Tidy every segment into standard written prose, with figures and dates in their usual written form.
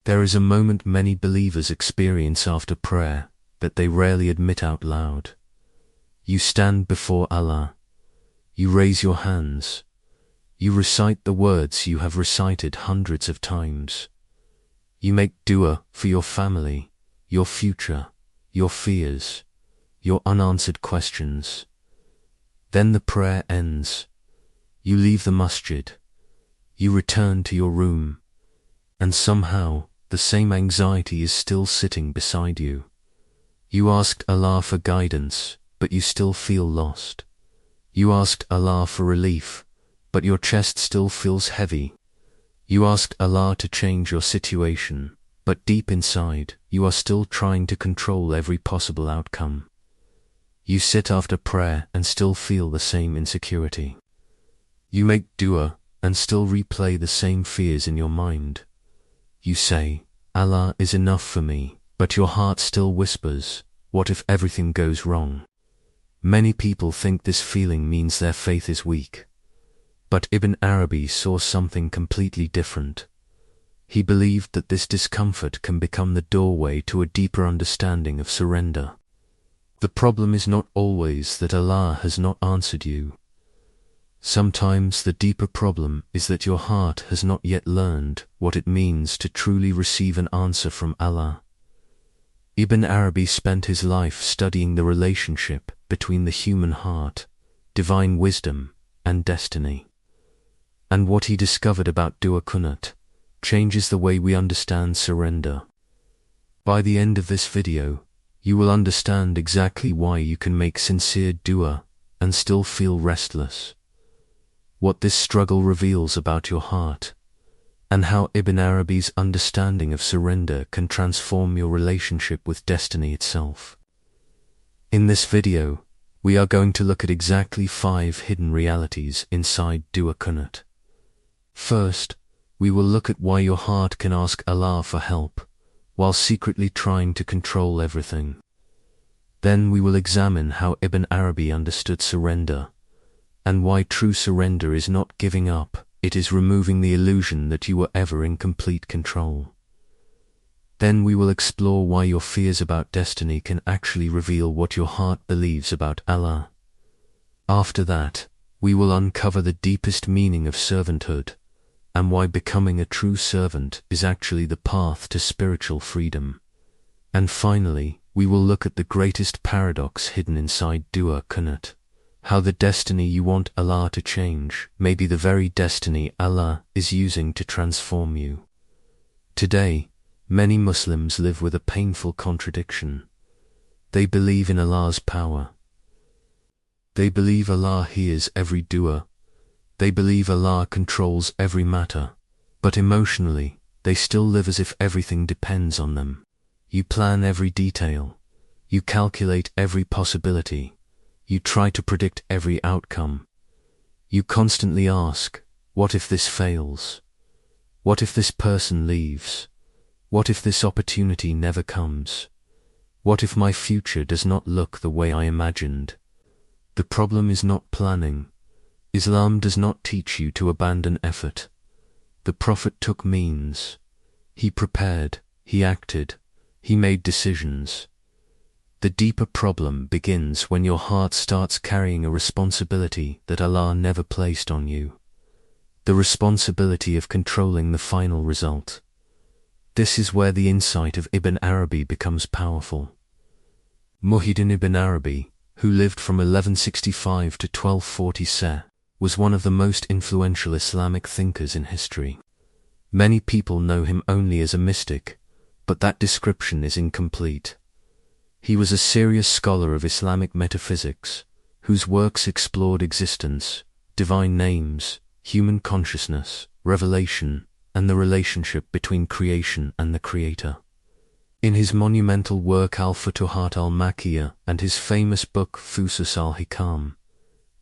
There is a moment many believers experience after prayer that they rarely admit out loud. You stand before Allah. You raise your hands. You recite the words you have recited hundreds of times. You make dua for your family, your future, your fears, your unanswered questions. Then the prayer ends. You leave the masjid. You return to your room. And somehow, the same anxiety is still sitting beside you. You asked Allah for guidance, but you still feel lost. You asked Allah for relief, but your chest still feels heavy. You asked Allah to change your situation, but deep inside, you are still trying to control every possible outcome. You sit after prayer and still feel the same insecurity. You make dua and still replay the same fears in your mind. You say, Allah is enough for me, but your heart still whispers, what if everything goes wrong? Many people think this feeling means their faith is weak. But Ibn Arabi saw something completely different. He believed that this discomfort can become the doorway to a deeper understanding of surrender. The problem is not always that Allah has not answered you. Sometimes the deeper problem is that your heart has not yet learned what it means to truly receive an answer from Allah. Ibn Arabi spent his life studying the relationship between the human heart, divine wisdom, and destiny. And what he discovered about Dua Qunut changes the way we understand surrender. By the end of this video, you will understand exactly why you can make sincere dua and still feel restless, what this struggle reveals about your heart, and how Ibn Arabi's understanding of surrender can transform your relationship with destiny itself. In this video, we are going to look at exactly 5 hidden realities inside Dua Qunut. First, we will look at why your heart can ask Allah for help, while secretly trying to control everything. Then we will examine how Ibn Arabi understood surrender, and why true surrender is not giving up, it is removing the illusion that you were ever in complete control. Then we will explore why your fears about destiny can actually reveal what your heart believes about Allah. After that, we will uncover the deepest meaning of servanthood, and why becoming a true servant is actually the path to spiritual freedom. And finally, we will look at the greatest paradox hidden inside Dua Qunut, how the destiny you want Allah to change may be the very destiny Allah is using to transform you. Today, many Muslims live with a painful contradiction. They believe in Allah's power. They believe Allah hears every dua. They believe Allah controls every matter, but emotionally, they still live as if everything depends on them. You plan every detail. You calculate every possibility. You try to predict every outcome. You constantly ask, what if this fails? What if this person leaves? What if this opportunity never comes? What if my future does not look the way I imagined? The problem is not planning. Islam does not teach you to abandon effort. The Prophet took means. He prepared, he acted, he made decisions. The deeper problem begins when your heart starts carrying a responsibility that Allah never placed on you. The responsibility of controlling the final result. This is where the insight of Ibn Arabi becomes powerful. Muhyiddin Ibn Arabi, who lived from 1165 to 1240, was one of the most influential Islamic thinkers in history. Many people know him only as a mystic, but that description is incomplete. He was a serious scholar of Islamic metaphysics, whose works explored existence, divine names, human consciousness, revelation, and the relationship between creation and the Creator. In his monumental work Al-Futuhat al-Makkiyah and his famous book Fusus al-Hikam,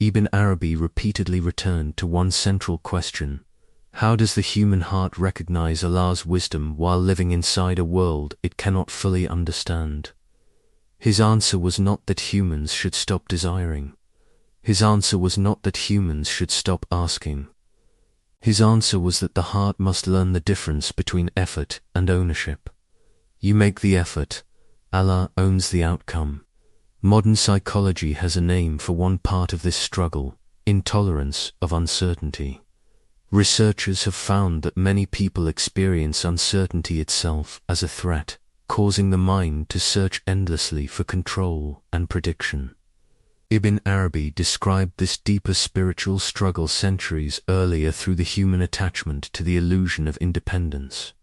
Ibn Arabi repeatedly returned to one central question: how does the human heart recognize Allah's wisdom while living inside a world it cannot fully understand? His answer was not that humans should stop desiring. His answer was not that humans should stop asking. His answer was that the heart must learn the difference between effort and ownership. You make the effort, Allah owns the outcome. Modern psychology has a name for one part of this struggle: intolerance of uncertainty. Researchers have found that many people experience uncertainty itself as a threat, causing the mind to search endlessly for control and prediction. Ibn Arabi described this deeper spiritual struggle centuries earlier through the human attachment to the illusion of independence.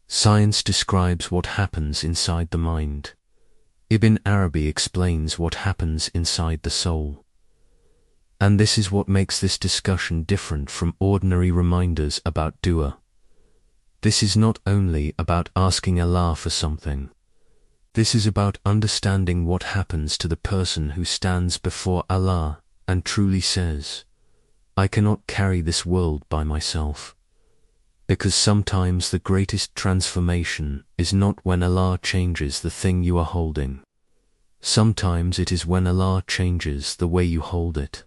Science describes what happens inside the mind. Ibn Arabi explains what happens inside the soul. And this is what makes this discussion different from ordinary reminders about dua. This is not only about asking Allah for something. This is about understanding what happens to the person who stands before Allah and truly says, I cannot carry this world by myself. Because sometimes the greatest transformation is not when Allah changes the thing you are holding. Sometimes it is when Allah changes the way you hold it.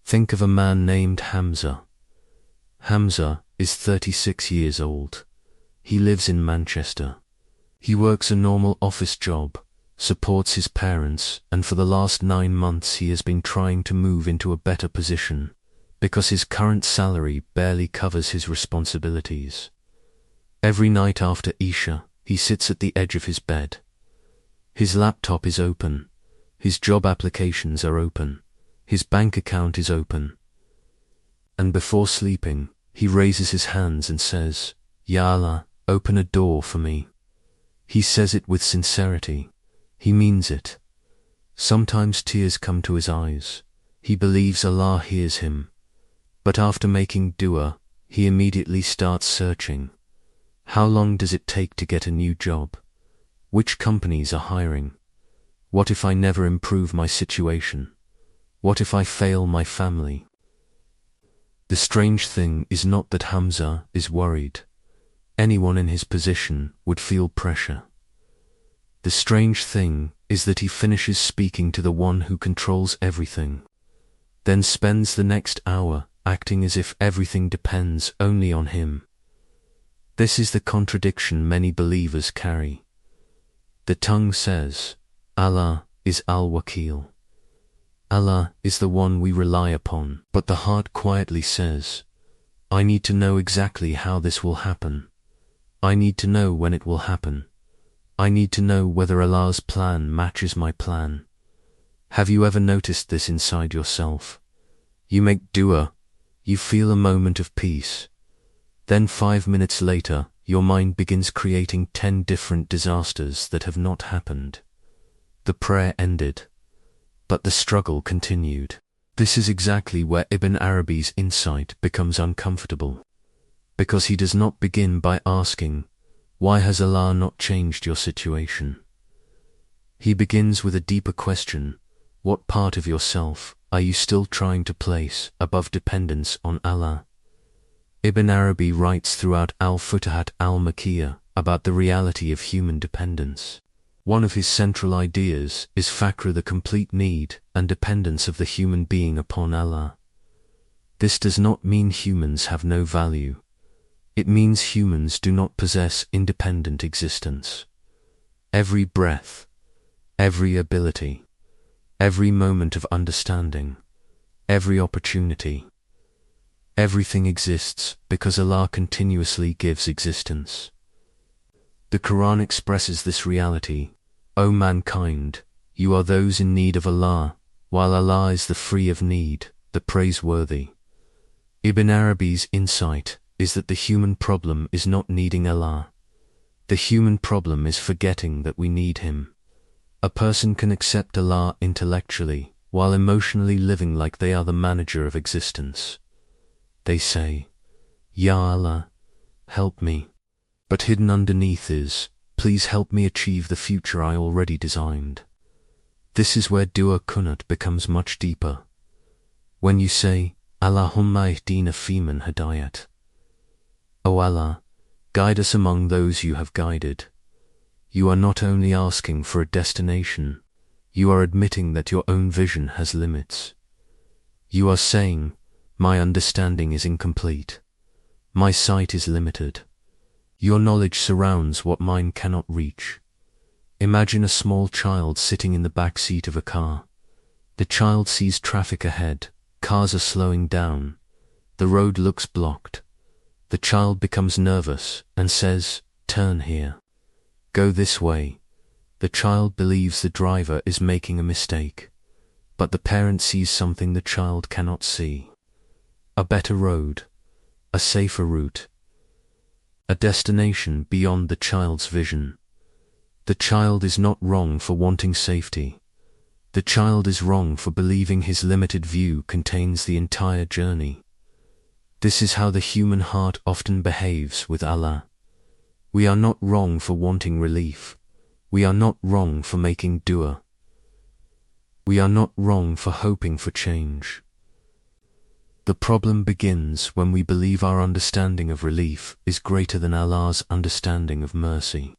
Think of a man named Hamza. Hamza is 36 years old. He lives in Manchester. He works a normal office job, supports his parents, and for the last 9 months he has been trying to move into a better position, because his current salary barely covers his responsibilities. Every night after Isha, he sits at the edge of his bed. His laptop is open, his job applications are open, his bank account is open. And before sleeping, he raises his hands and says, Ya Allah, open a door for me. He says it with sincerity. He means it. Sometimes tears come to his eyes. He believes Allah hears him. But after making dua, he immediately starts searching. How long does it take to get a new job? Which companies are hiring? What if I never improve my situation? What if I fail my family? The strange thing is not that Hamza is worried. Anyone in his position would feel pressure. The strange thing is that he finishes speaking to the one who controls everything, then spends the next hour acting as if everything depends only on him. This is the contradiction many believers carry. The tongue says, Allah is Al-Wakil. Allah is the one we rely upon, but the heart quietly says, I need to know exactly how this will happen. I need to know when it will happen. I need to know whether Allah's plan matches my plan. Have you ever noticed this inside yourself? You make dua, you feel a moment of peace. Then 5 minutes later, your mind begins creating 10 different disasters that have not happened. The prayer ended, but the struggle continued. This is exactly where Ibn Arabi's insight becomes uncomfortable. Because he does not begin by asking, why has Allah not changed your situation? He begins with a deeper question: what part of yourself are you still trying to place above dependence on Allah? Ibn Arabi writes throughout Al-Futuhat al-Makkiyah about the reality of human dependence. One of his central ideas is Faqr, the complete need and dependence of the human being upon Allah. This does not mean humans have no value. It means humans do not possess independent existence. Every breath, every ability, every moment of understanding, every opportunity, everything exists because Allah continuously gives existence. The Quran expresses this reality. O mankind, you are those in need of Allah, while Allah is the free of need, the praiseworthy. Ibn Arabi's insight is that the human problem is not needing Allah. The human problem is forgetting that we need Him. A person can accept Allah intellectually, while emotionally living like they are the manager of existence. They say, Ya Allah, help me. But hidden underneath is, please help me achieve the future I already designed. This is where Dua Qunut becomes much deeper. When you say, Allahumma ihdina fiman hadayat. O Allah, guide us among those you have guided. You are not only asking for a destination, you are admitting that your own vision has limits. You are saying, My understanding is incomplete. My sight is limited. Your knowledge surrounds what mine cannot reach. Imagine a small child sitting in the back seat of a car. The child sees traffic ahead, cars are slowing down, the road looks blocked. The child becomes nervous and says, "Turn here. Go this way." The child believes the driver is making a mistake, but the parent sees something the child cannot see. A better road, a safer route, a destination beyond the child's vision. The child is not wrong for wanting safety. The child is wrong for believing his limited view contains the entire journey. This is how the human heart often behaves with Allah. We are not wrong for wanting relief. We are not wrong for making dua. We are not wrong for hoping for change. The problem begins when we believe our understanding of relief is greater than Allah's understanding of mercy.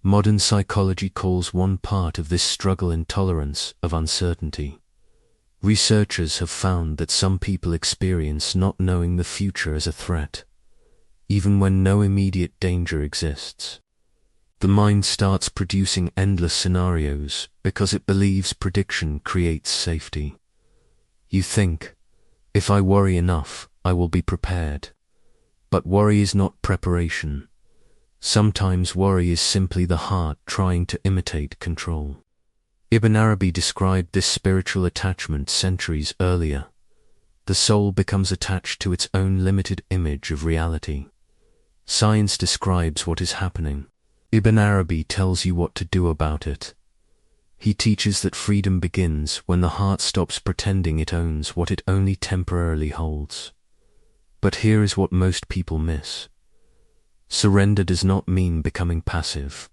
Modern psychology calls one part of this struggle intolerance of uncertainty. Researchers have found that some people experience not knowing the future as a threat, even when no immediate danger exists. The mind starts producing endless scenarios because it believes prediction creates safety. You think, if I worry enough, I will be prepared. But worry is not preparation. Sometimes worry is simply the heart trying to imitate control. Ibn Arabi described this spiritual attachment centuries earlier. The soul becomes attached to its own limited image of reality. Science describes what is happening. Ibn Arabi tells you what to do about it. He teaches that freedom begins when the heart stops pretending it owns what it only temporarily holds. But here is what most people miss. Surrender does not mean becoming passive.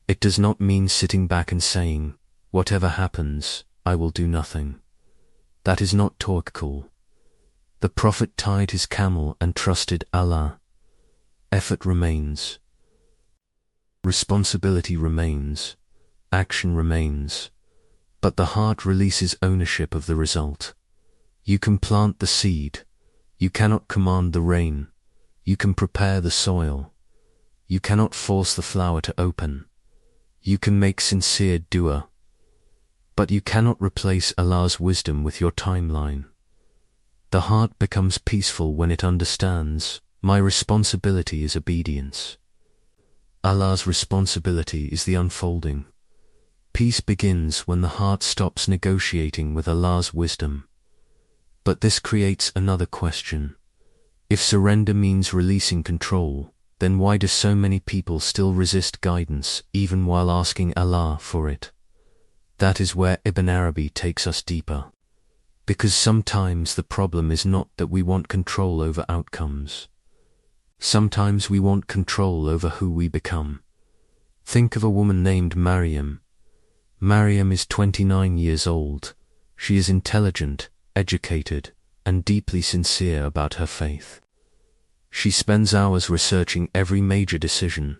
It does not mean sitting back and saying, "Whatever happens, I will do nothing." That is not tawakkul. The Prophet tied his camel and trusted Allah. Effort remains. Responsibility remains. Action remains. But the heart releases ownership of the result. You can plant the seed. You cannot command the rain. You can prepare the soil. You cannot force the flower to open. You can make sincere dua. But you cannot replace Allah's wisdom with your timeline. The heart becomes peaceful when it understands, my responsibility is obedience. Allah's responsibility is the unfolding. Peace begins when the heart stops negotiating with Allah's wisdom. But this creates another question. If surrender means releasing control, then why do so many people still resist guidance even while asking Allah for it? That is where Ibn Arabi takes us deeper. Because sometimes the problem is not that we want control over outcomes. Sometimes we want control over who we become. Think of a woman named Maryam. Maryam is 29 years old. She is intelligent, educated, and deeply sincere about her faith. She spends hours researching every major decision.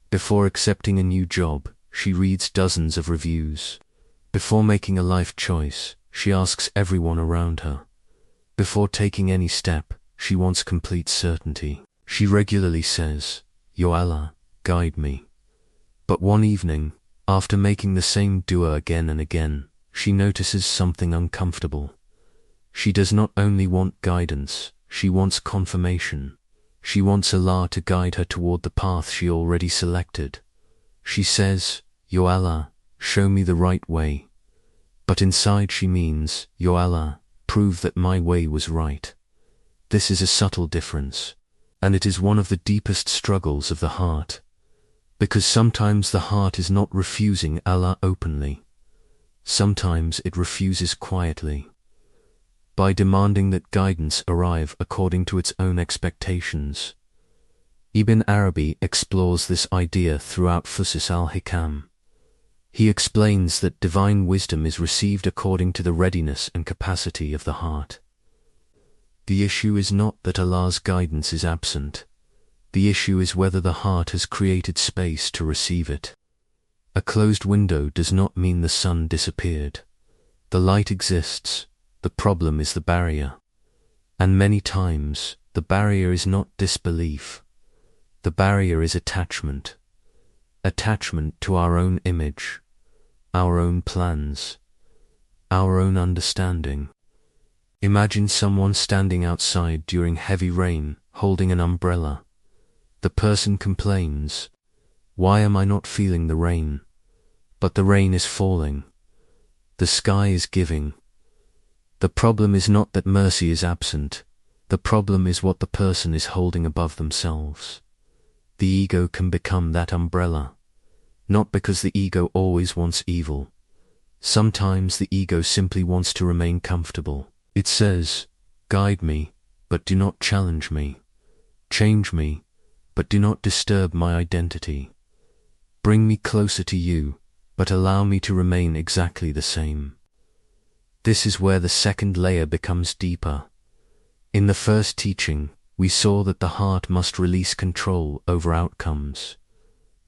Before accepting a new job, she reads dozens of reviews. Before making a life choice, she asks everyone around her. Before taking any step, she wants complete certainty. She regularly says, "Ya Allah, guide me." But one evening, after making the same dua again and again, she notices something uncomfortable. She does not only want guidance, she wants confirmation. She wants Allah to guide her toward the path she already selected. She says, "Ya Allah, show me the right way." But inside she means, "Ya Allah, prove that my way was right." This is a subtle difference, and it is one of the deepest struggles of the heart. Because sometimes the heart is not refusing Allah openly. Sometimes it refuses quietly. By demanding that guidance arrive according to its own expectations. Ibn Arabi explores this idea throughout Fusus al-Hikam. He explains that divine wisdom is received according to the readiness and capacity of the heart. The issue is not that Allah's guidance is absent. The issue is whether the heart has created space to receive it. A closed window does not mean the sun disappeared. The light exists. The problem is the barrier. And many times, the barrier is not disbelief. The barrier is attachment. Attachment to our own image, our own plans, our own understanding. Imagine someone standing outside during heavy rain, holding an umbrella. The person complains, "Why am I not feeling the rain?" But the rain is falling. The sky is giving. The problem is not that mercy is absent. The problem is what the person is holding above themselves. The ego can become that umbrella. Not because the ego always wants evil. Sometimes the ego simply wants to remain comfortable. It says, "Guide me, but do not challenge me. Change me, but do not disturb my identity. Bring me closer to you, but allow me to remain exactly the same." This is where the second layer becomes deeper. In the first teaching, we saw that the heart must release control over outcomes.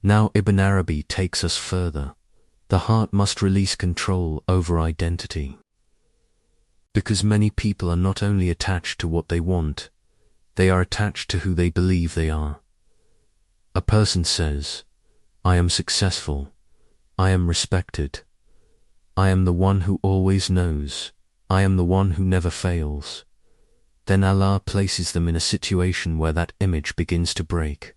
Now Ibn Arabi takes us further. The heart must release control over identity. Because many people are not only attached to what they want, they are attached to who they believe they are. A person says, "I am successful. I am respected. I am the one who always knows. I am the one who never fails." Then Allah places them in a situation where that image begins to break.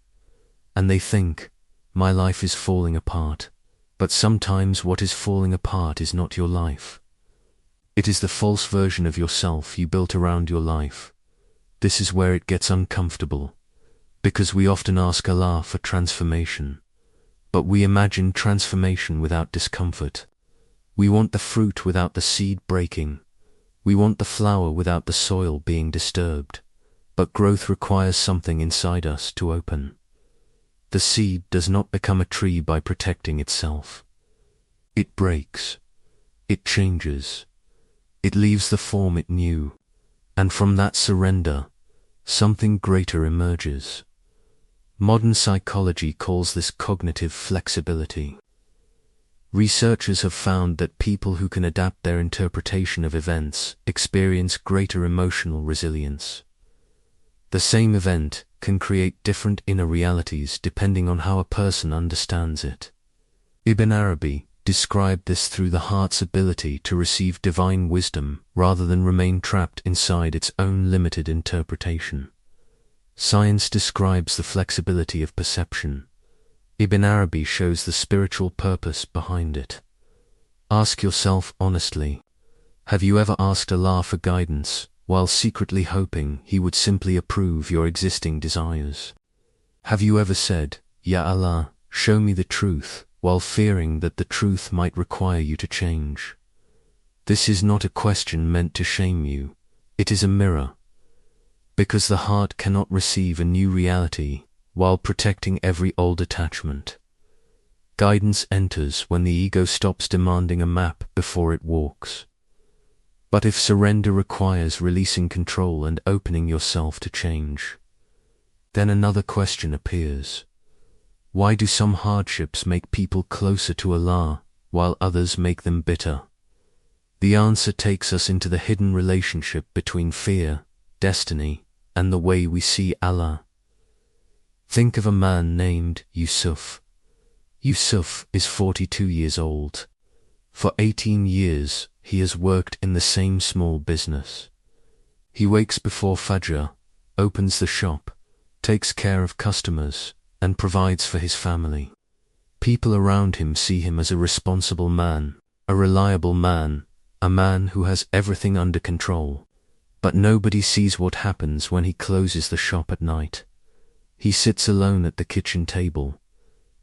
And they think, "My life is falling apart." But sometimes what is falling apart is not your life. It is the false version of yourself you built around your life. This is where it gets uncomfortable, because we often ask Allah for transformation, but we imagine transformation without discomfort. We want the fruit without the seed breaking. We want the flower without the soil being disturbed. But growth requires something inside us to open. The seed does not become a tree by protecting itself. It breaks. It changes. It leaves the form it knew. And from that surrender, something greater emerges. Modern psychology calls this cognitive flexibility. Researchers have found that people who can adapt their interpretation of events experience greater emotional resilience. The same event can create different inner realities depending on how a person understands it. Ibn Arabi described this through the heart's ability to receive divine wisdom rather than remain trapped inside its own limited interpretation. Science describes the flexibility of perception. Ibn Arabi shows the spiritual purpose behind it. Ask yourself honestly, have you ever asked Allah for guidance while secretly hoping He would simply approve your existing desires? Have you ever said, "Ya Allah, show me the truth," while fearing that the truth might require you to change? This is not a question meant to shame you. It is a mirror. Because the heart cannot receive a new reality while protecting every old attachment. Guidance enters when the ego stops demanding a map before it walks. But if surrender requires releasing control and opening yourself to change, then another question appears. Why do some hardships make people closer to Allah while others make them bitter? The answer takes us into the hidden relationship between fear, destiny, and the way we see Allah. Think of a man named Yusuf. Yusuf is 42 years old. For 18 years, he has worked in the same small business. He wakes before Fajr, opens the shop, takes care of customers, and provides for his family. People around him see him as a responsible man, a reliable man, a man who has everything under control. But nobody sees what happens when he closes the shop at night. He sits alone at the kitchen table.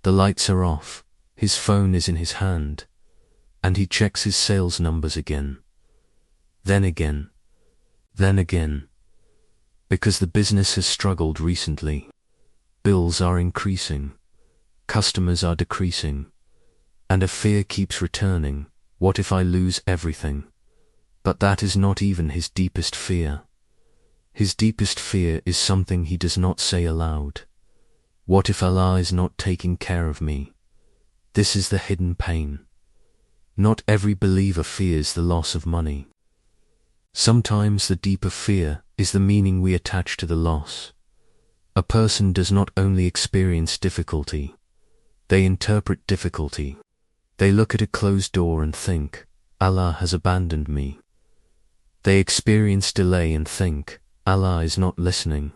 The lights are off, his phone is in his hand, and he checks his sales numbers again. Then again. Then again. Because the business has struggled recently. Bills are increasing. Customers are decreasing. And a fear keeps returning. What if I lose everything? But that is not even his deepest fear. His deepest fear is something he does not say aloud. What if Allah is not taking care of me? This is the hidden pain. Not every believer fears the loss of money. Sometimes the deeper fear is the meaning we attach to the loss. A person does not only experience difficulty, they interpret difficulty. They look at a closed door and think, Allah has abandoned me. They experience delay and think, Allah is not listening.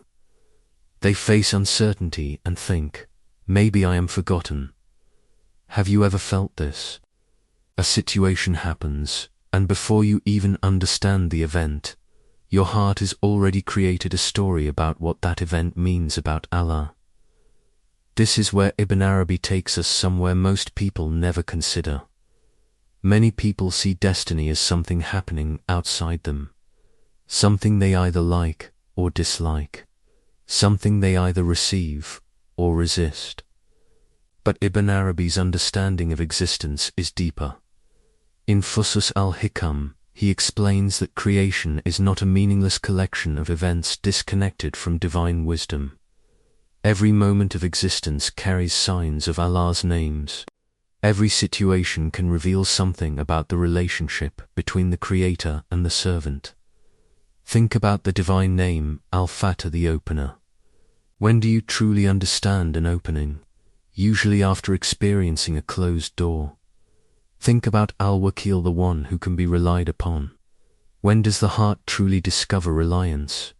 They face uncertainty and think, maybe I am forgotten. Have you ever felt this? A situation happens, and before you even understand the event, your heart has already created a story about what that event means about Allah. This is where Ibn Arabi takes us somewhere most people never consider. Many people see destiny as something happening outside them, something they either like or dislike, something they either receive or resist. But Ibn Arabi's understanding of existence is deeper. In Fusus al-Hikam, he explains that creation is not a meaningless collection of events disconnected from divine wisdom. Every moment of existence carries signs of Allah's names. Every situation can reveal something about the relationship between the Creator and the servant. Think about the divine name, Al-Fatah, the opener. When do you truly understand an opening? Usually after experiencing a closed door. Think about Al-Wakil, the one who can be relied upon. When does the heart truly discover reliance?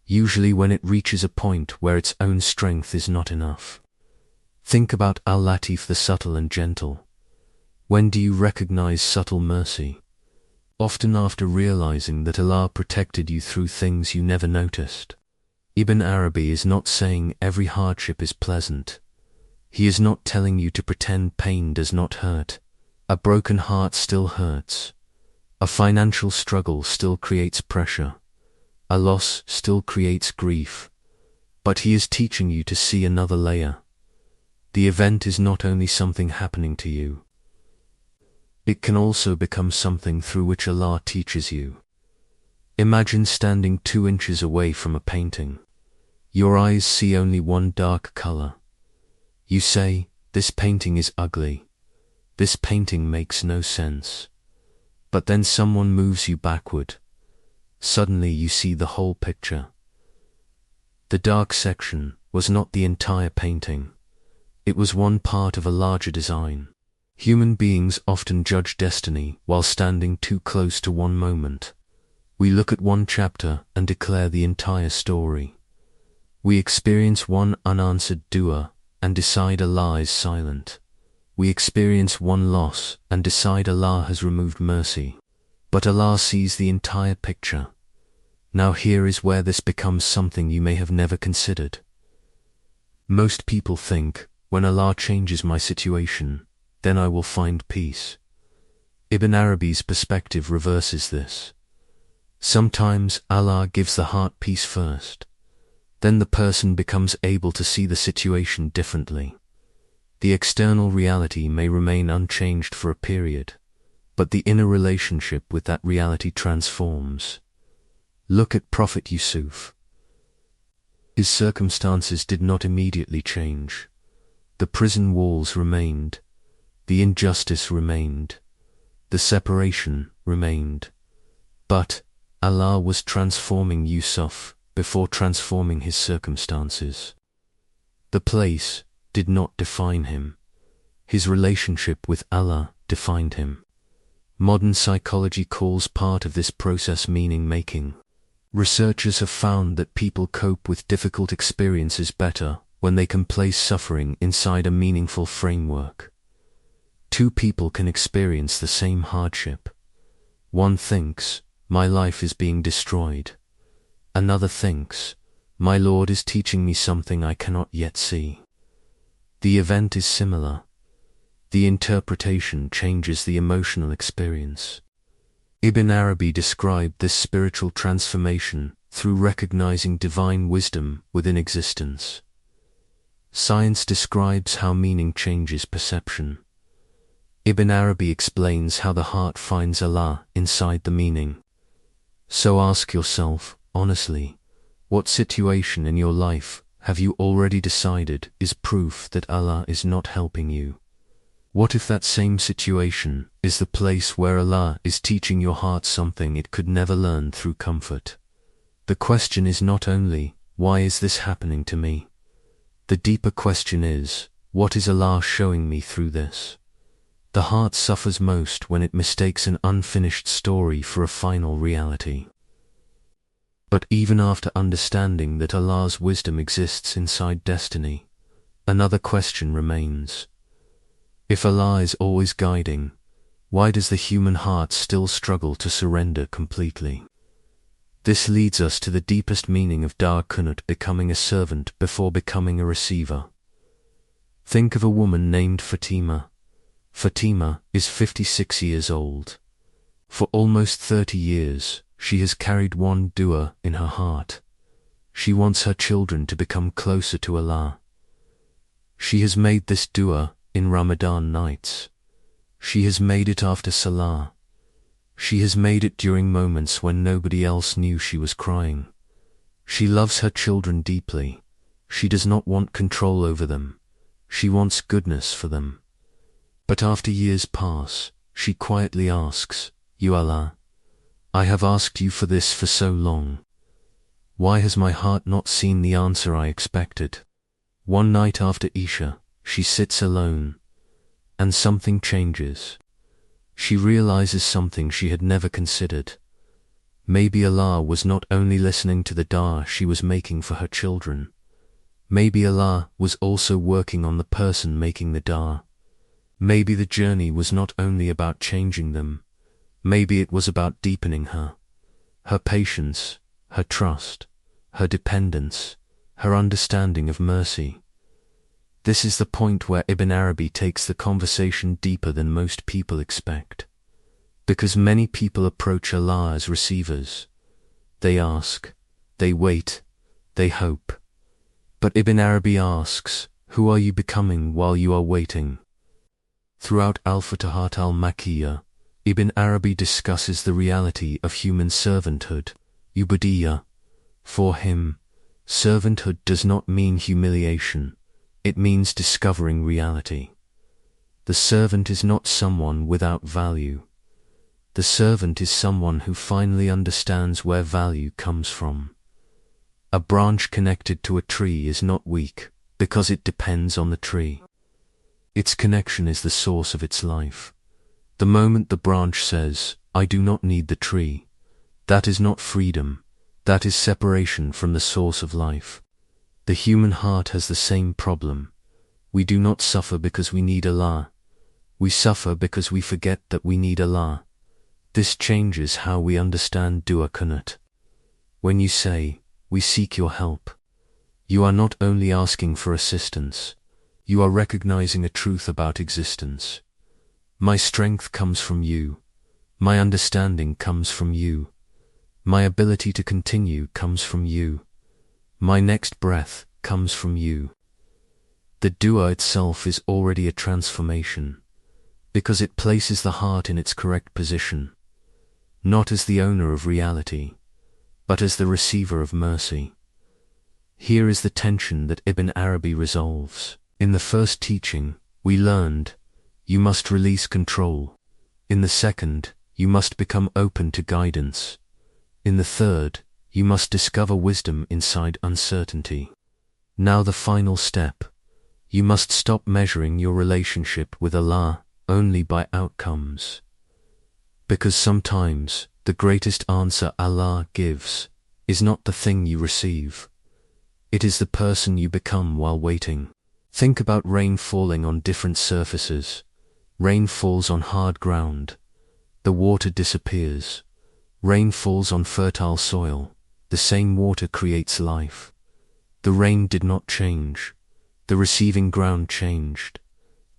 Usually when it reaches a point where its own strength is not enough. Think about Al-Latif, the subtle and gentle. When do you recognize subtle mercy? Often after realizing that Allah protected you through things you never noticed. Ibn Arabi is not saying every hardship is pleasant. He is not telling you to pretend pain does not hurt. A broken heart still hurts. A financial struggle still creates pressure. A loss still creates grief. But he is teaching you to see another layer. The event is not only something happening to you. It can also become something through which Allah teaches you. Imagine standing 2 inches away from a painting. Your eyes see only one dark color. You say, this painting is ugly. This painting makes no sense. But then someone moves you backward. Suddenly you see the whole picture. The dark section was not the entire painting. It was one part of a larger design. Human beings often judge destiny while standing too close to one moment. We look at one chapter and declare the entire story. We experience one unanswered dua and decide Allah is silent. We experience one loss and decide Allah has removed mercy. But Allah sees the entire picture. Now here is where this becomes something you may have never considered. Most people think, when Allah changes my situation, then I will find peace. Ibn Arabi's perspective reverses this. Sometimes Allah gives the heart peace first. Then the person becomes able to see the situation differently. The external reality may remain unchanged for a period, but the inner relationship with that reality transforms. Look at Prophet Yusuf. His circumstances did not immediately change. The prison walls remained. The injustice remained. The separation remained. But Allah was transforming Yusuf before transforming his circumstances. The place did not define him. His relationship with Allah defined him. Modern psychology calls part of this process meaning-making. Researchers have found that people cope with difficult experiences better when they can place suffering inside a meaningful framework. 2 people can experience the same hardship. One thinks, my life is being destroyed. Another thinks, my Lord is teaching me something I cannot yet see. The event is similar. The interpretation changes the emotional experience. Ibn Arabi described this spiritual transformation through recognizing divine wisdom within existence. Science describes how meaning changes perception. Ibn Arabi explains how the heart finds Allah inside the meaning. So ask yourself, honestly, what situation in your life have you already decided is proof that Allah is not helping you? What if that same situation is the place where Allah is teaching your heart something it could never learn through comfort? The question is not only, why is this happening to me? The deeper question is, what is Allah showing me through this? The heart suffers most when it mistakes an unfinished story for a final reality. But even after understanding that Allah's wisdom exists inside destiny, another question remains. If Allah is always guiding, why does the human heart still struggle to surrender completely? This leads us to the deepest meaning of Dua Qunut, becoming a servant before becoming a receiver. Think of a woman named Fatima. Fatima is 56 years old. For almost 30 years, she has carried one dua in her heart. She wants her children to become closer to Allah. She has made this dua in Ramadan nights. She has made it after Salah. She has made it during moments when nobody else knew she was crying. She loves her children deeply. She does not want control over them. She wants goodness for them. But after years pass, she quietly asks, "You Allah, I have asked you for this for so long. Why has my heart not seen the answer I expected?" One night after Isha, she sits alone, and something changes. She realizes something she had never considered. Maybe Allah was not only listening to the dua she was making for her children. Maybe Allah was also working on the person making the dua. Maybe the journey was not only about changing them. Maybe it was about deepening her patience, her trust, her dependence, her understanding of mercy. This is the point where Ibn Arabi takes the conversation deeper than most people expect. Because many people approach Allah as receivers. They ask, they wait, they hope. But Ibn Arabi asks, who are you becoming while you are waiting? Throughout Al-Futuhat al-Makkiyah, Ibn Arabi discusses the reality of human servanthood, ubudiyya. For him, servanthood does not mean humiliation. It means discovering reality. The servant is not someone without value. The servant is someone who finally understands where value comes from. A branch connected to a tree is not weak because it depends on the tree. Its connection is the source of its life. The moment the branch says, "I do not need the tree," that is not freedom, that is separation from the source of life. The human heart has the same problem. We do not suffer because we need Allah. We suffer because we forget that we need Allah. This changes how we understand Dua Qunut. When you say, "We seek your help," you are not only asking for assistance, you are recognizing a truth about existence. My strength comes from you. My understanding comes from you. My ability to continue comes from you. My next breath comes from you. The dua itself is already a transformation, because it places the heart in its correct position, not as the owner of reality, but as the receiver of mercy. Here is the tension that Ibn Arabi resolves. In the first teaching, we learned, you must release control. In the second, you must become open to guidance. In the third, you must discover wisdom inside uncertainty. Now the final step. You must stop measuring your relationship with Allah only by outcomes. Because sometimes, the greatest answer Allah gives is not the thing you receive. It is the person you become while waiting. Think about rain falling on different surfaces. Rain falls on hard ground. The water disappears. Rain falls on fertile soil. The same water creates life. The rain did not change. The receiving ground changed.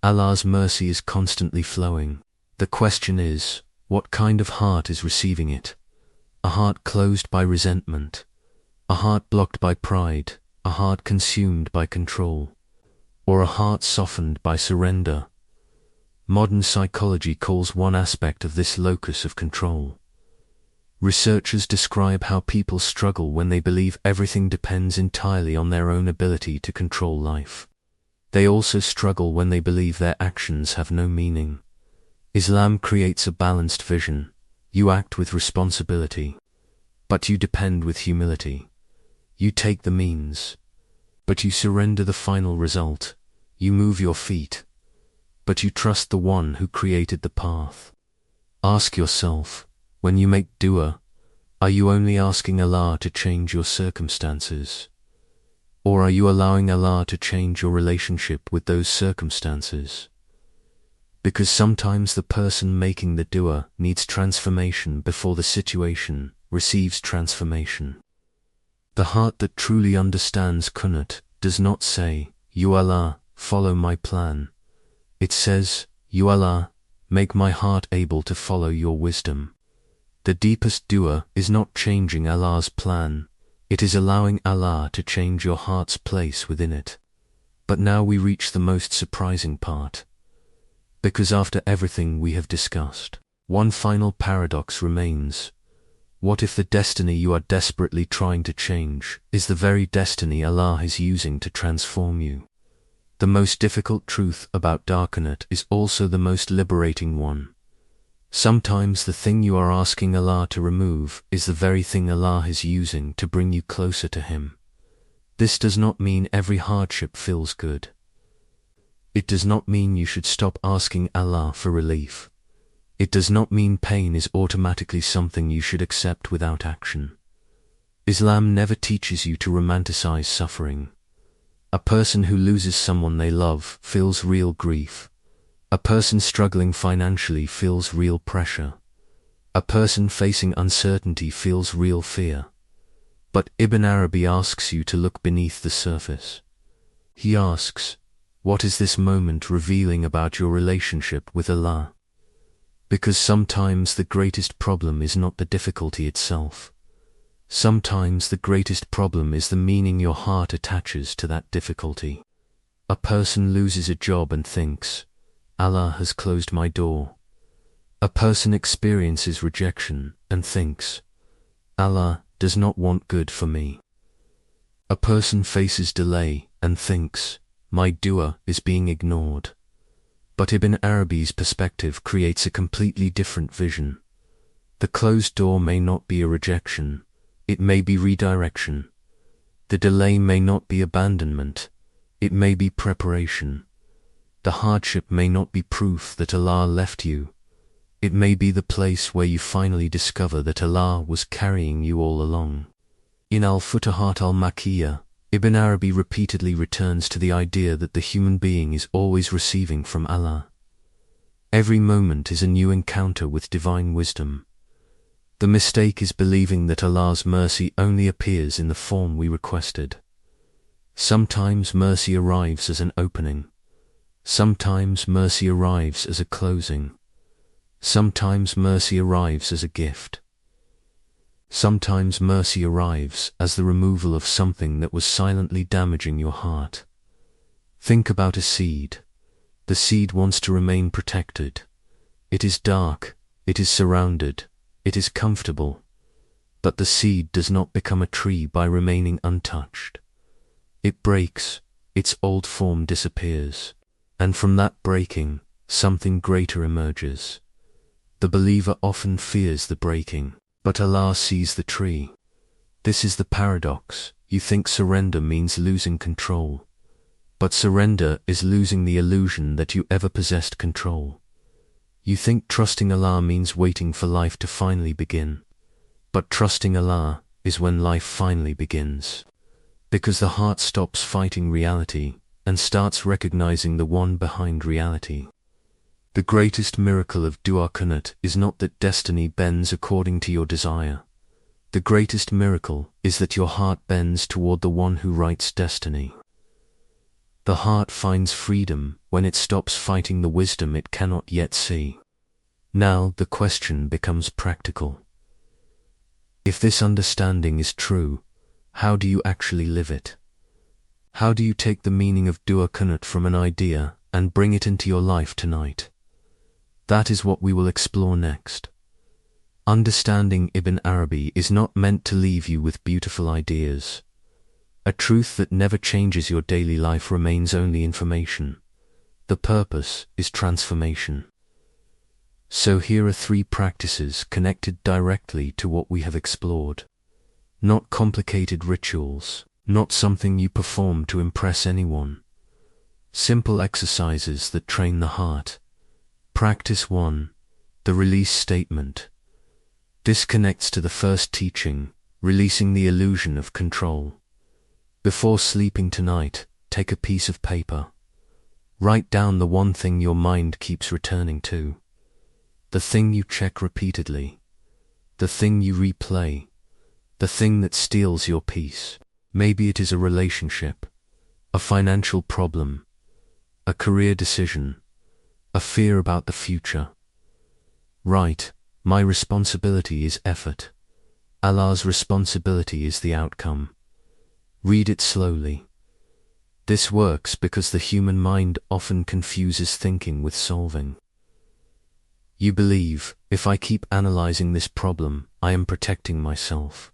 Allah's mercy is constantly flowing. The question is, what kind of heart is receiving it? A heart closed by resentment. A heart blocked by pride. A heart consumed by control. Or a heart softened by surrender. Modern psychology calls one aspect of this locus of control. Researchers describe how people struggle when they believe everything depends entirely on their own ability to control life. They also struggle when they believe their actions have no meaning. Islam creates a balanced vision. You act with responsibility, but you depend with humility. You take the means, but you surrender the final result. You move your feet, but you trust the one who created the path. Ask yourself, when you make dua, are you only asking Allah to change your circumstances? Or are you allowing Allah to change your relationship with those circumstances? Because sometimes the person making the dua needs transformation before the situation receives transformation. The heart that truly understands Qunut does not say, "You Allah, follow my plan." It says, "You Allah, make my heart able to follow your wisdom." The deepest dua is not changing Allah's plan, it is allowing Allah to change your heart's place within it. But now we reach the most surprising part. Because after everything we have discussed, one final paradox remains. What if the destiny you are desperately trying to change is the very destiny Allah is using to transform you? The most difficult truth about Dua Qunut is also the most liberating one. Sometimes the thing you are asking Allah to remove is the very thing Allah is using to bring you closer to Him. This does not mean every hardship feels good. It does not mean you should stop asking Allah for relief. It does not mean pain is automatically something you should accept without action. Islam never teaches you to romanticize suffering. A person who loses someone they love feels real grief. A person struggling financially feels real pressure. A person facing uncertainty feels real fear. But Ibn Arabi asks you to look beneath the surface. He asks, what is this moment revealing about your relationship with Allah? Because sometimes the greatest problem is not the difficulty itself. Sometimes the greatest problem is the meaning your heart attaches to that difficulty. A person loses a job and thinks, Allah has closed my door. A person experiences rejection and thinks, Allah does not want good for me. A person faces delay and thinks, my dua is being ignored. But Ibn Arabi's perspective creates a completely different vision. The closed door may not be a rejection, it may be redirection. The delay may not be abandonment, it may be preparation. The hardship may not be proof that Allah left you, it may be the place where you finally discover that Allah was carrying you all along. In Al-Futuhat al-Makkiyah, Ibn Arabi repeatedly returns to the idea that the human being is always receiving from Allah. Every moment is a new encounter with divine wisdom. The mistake is believing that Allah's mercy only appears in the form we requested. Sometimes mercy arrives as an opening. Sometimes mercy arrives as a closing. Sometimes mercy arrives as a gift. Sometimes mercy arrives as the removal of something that was silently damaging your heart. Think about a seed. The seed wants to remain protected. It is dark, it is surrounded, it is comfortable. But the seed does not become a tree by remaining untouched. It breaks, its old form disappears, and from that breaking, something greater emerges. The believer often fears the breaking, but Allah sees the tree. This is the paradox. You think surrender means losing control. But surrender is losing the illusion that you ever possessed control. You think trusting Allah means waiting for life to finally begin. But trusting Allah is when life finally begins. Because the heart stops fighting reality and starts recognizing the one behind reality. The greatest miracle of Dua Qunut is not that destiny bends according to your desire. The greatest miracle is that your heart bends toward the one who writes destiny. The heart finds freedom when it stops fighting the wisdom it cannot yet see. Now the question becomes practical. If this understanding is true, how do you actually live it? How do you take the meaning of Dua Qunut from an idea and bring it into your life tonight? That is what we will explore next. Understanding Ibn Arabi is not meant to leave you with beautiful ideas. A truth that never changes. Your daily life remains only information. The purpose is transformation. So here are 3 practices connected directly to what we have explored. Not complicated rituals, not something you perform to impress anyone. Simple exercises that train the heart. Practice 1. The release statement. This connects to the first teaching, releasing the illusion of control. Before sleeping tonight, take a piece of paper. Write down the one thing your mind keeps returning to. The thing you check repeatedly. The thing you replay. The thing that steals your peace. Maybe it is a relationship, a financial problem, a career decision, a fear about the future. Write, my responsibility is effort. Allah's responsibility is the outcome. Read it slowly. This works because the human mind often confuses thinking with solving. You believe, if I keep analyzing this problem, I am protecting myself.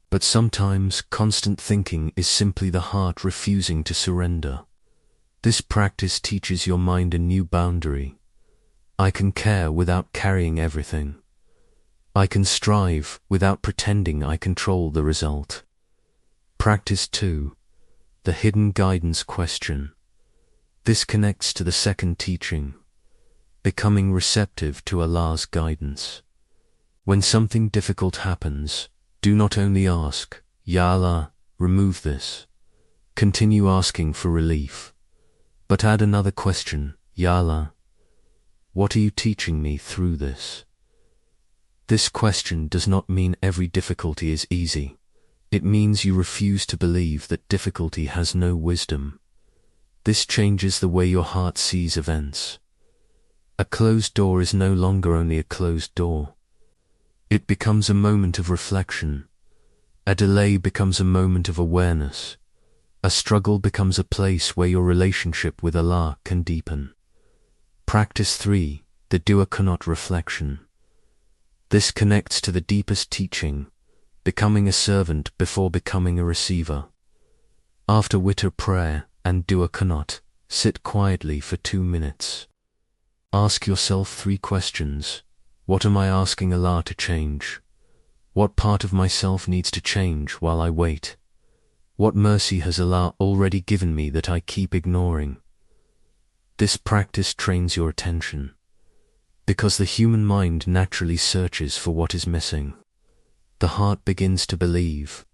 But sometimes constant thinking is simply the heart refusing to surrender. This practice teaches your mind a new boundary. I can care without carrying everything. I can strive without pretending I control the result. Practice 2. The hidden guidance question. This connects to the second teaching, becoming receptive to Allah's guidance. When something difficult happens, do not only ask, Ya Allah, remove this. Continue asking for relief. But add another question, Ya Allah, what are you teaching me through this? This question does not mean every difficulty is easy. It means you refuse to believe that difficulty has no wisdom. This changes the way your heart sees events. A closed door is no longer only a closed door. It becomes a moment of reflection. A delay becomes a moment of awareness. A struggle becomes a place where your relationship with Allah can deepen. Practice 3. The Dua Qunut reflection. This connects to the deepest teaching, becoming a servant before becoming a receiver. After witr prayer and Dua Qunut, sit quietly for 2 minutes. Ask yourself 3 questions. What am I asking Allah to change? What part of myself needs to change while I wait? What mercy has Allah already given me that I keep ignoring? This practice trains your attention, because the human mind naturally searches for what is missing. The heart begins to believe,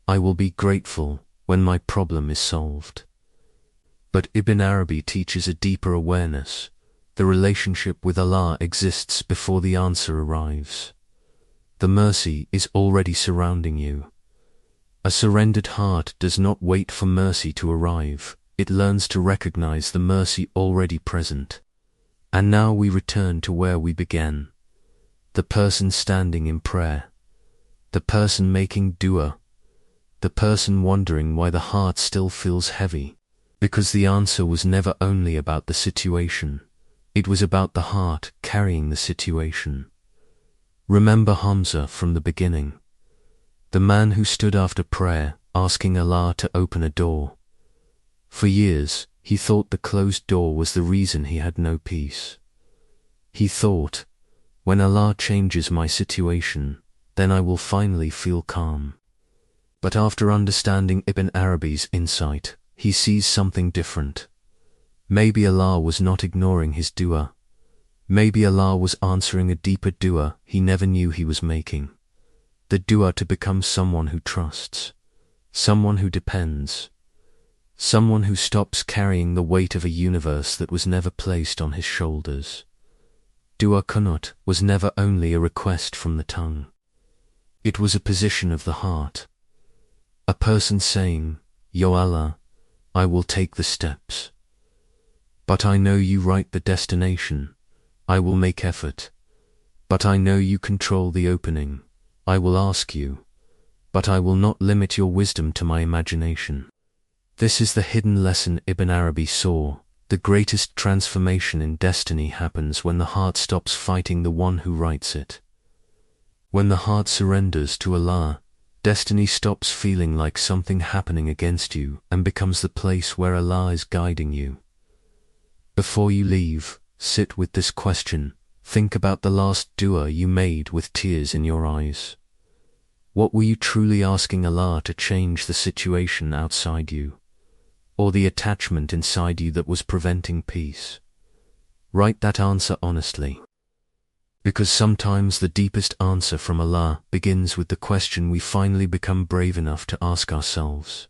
I will be grateful when my problem is solved. But Ibn Arabi teaches a deeper awareness. The relationship with Allah exists before the answer arrives. The mercy is already surrounding you. A surrendered heart does not wait for mercy to arrive. It learns to recognize the mercy already present. And now we return to where we began. The person standing in prayer. The person making dua. The person wondering why the heart still feels heavy. Because the answer was never only about the situation. It was about the heart carrying the situation. Remember Hamza from the beginning. The man who stood after prayer, asking Allah to open a door. For years, he thought the closed door was the reason he had no peace. He thought, when Allah changes my situation, then I will finally feel calm. But after understanding Ibn Arabi's insight, he sees something different. Maybe Allah was not ignoring his dua. Maybe Allah was answering a deeper dua he never knew he was making. The dua to become someone who trusts, someone who depends, someone who stops carrying the weight of a universe that was never placed on his shoulders. Dua Qunut was never only a request from the tongue. It was a position of the heart. A person saying, Ya Allah, I will take the steps. But I know you write the destination. I will make effort. But I know you control the opening. I will ask you. But I will not limit your wisdom to my imagination. This is the hidden lesson Ibn Arabi saw. The greatest transformation in destiny happens when the heart stops fighting the one who writes it. When the heart surrenders to Allah, Destiny stops feeling like something happening against you and becomes the place where Allah is guiding you. Before you leave, sit with this question. Think about the last dua you made with tears in your eyes. What were you truly asking Allah to change the situation outside you, or the attachment inside you that was preventing peace? Write that answer honestly. Because sometimes the deepest answer from Allah begins with the question we finally become brave enough to ask ourselves.